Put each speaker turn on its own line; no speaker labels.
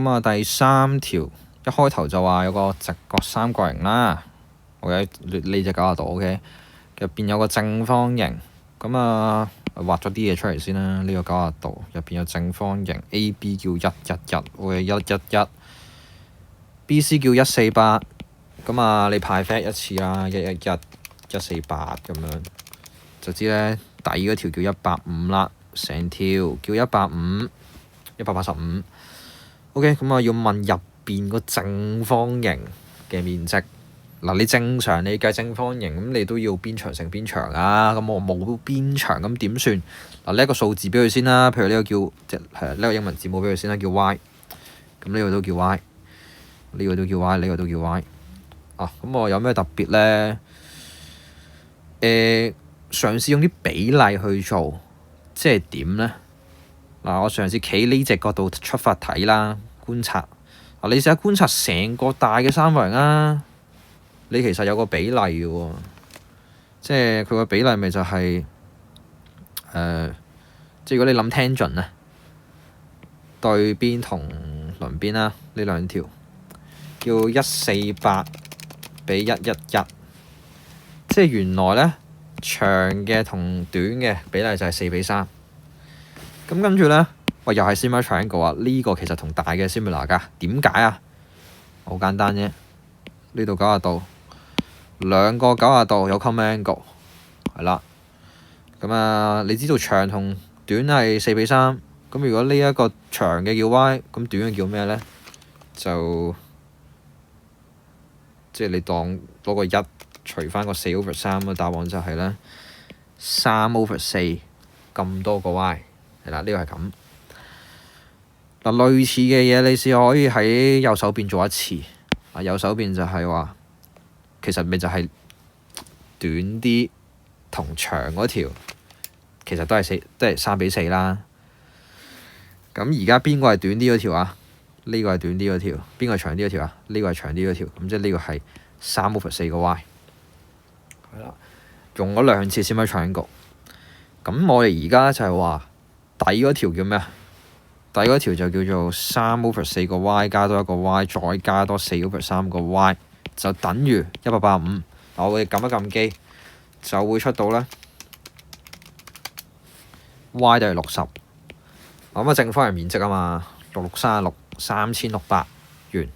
咁啊，第三條一開頭就話有個直角三角形啦。OK，呢隻90度 OK， 入邊有個正方形。咁啊，畫咗啲嘢出嚟先啦。呢個90度入邊有正方形 A、B 叫111 ，OK 111。B、C 叫148。咁啊，你派 fact 一次啦，111、148咁樣，就知咧底嗰條叫150啦，成條叫150、185。OK， 咁啊要問入邊個正方形嘅面積。嗱，你正常你計正方形咁，你都要邊長乘邊長啊。咁我冇邊長，咁點算？嗱，呢一個數字俾佢先啦。譬如呢個叫呢個英文字母俾佢先啦，叫 Y。咁呢個都叫 Y， 呢個都叫 Y， 呢個都叫 Y。咁我有咩特別咧？嘗試用啲比例去做，即係點咧？嗱，我嘗試企呢隻角度出發睇啦，觀察。你試下觀察成個大嘅三角形啊！你其實有個比例嘅喎，即係佢個比例咪就係即係如果你諗 tangent 咧，對邊同鄰邊啦，呢兩條叫148比111，即係原來咧長嘅同短嘅比例就係4比3。咁跟住咧，又係 similar triangle 啊！呢個其實同大嘅 similar 㗎。點解啊？好簡單啫，呢度90度，兩個90度有 common angle， 係啦。咁啊，你知道長同短係4比3。咁如果呢一個長嘅叫 Y， 咁短嘅叫咩咧？就即係你當攞個1除翻個4/3嘅答案就係咧3/4咁多個 Y， 係啦，呢個係咁。嗱，類似嘅嘢你試下可以喺右手邊做一次。右手邊就係話其實咪就係短啲同長嗰條，其實都係3比4啦。咁而家邊個係短啲嗰條啊？呢個係短啲嗰條。邊個係長啲嗰條啊？呢個係長啲嗰條。咁即係呢個係3/4個 Y。係啦，用咗2次先可以triangle。咁我哋而家就係話底嗰條叫咩啊？底嗰條就叫做3/4個 Y 加多一個 Y， 再加多4/3個 Y， 就等於185。我會撳一撳機，就會出到咧 Y 等於60。咁啊，正方形面積啊嘛，6636，3600，完。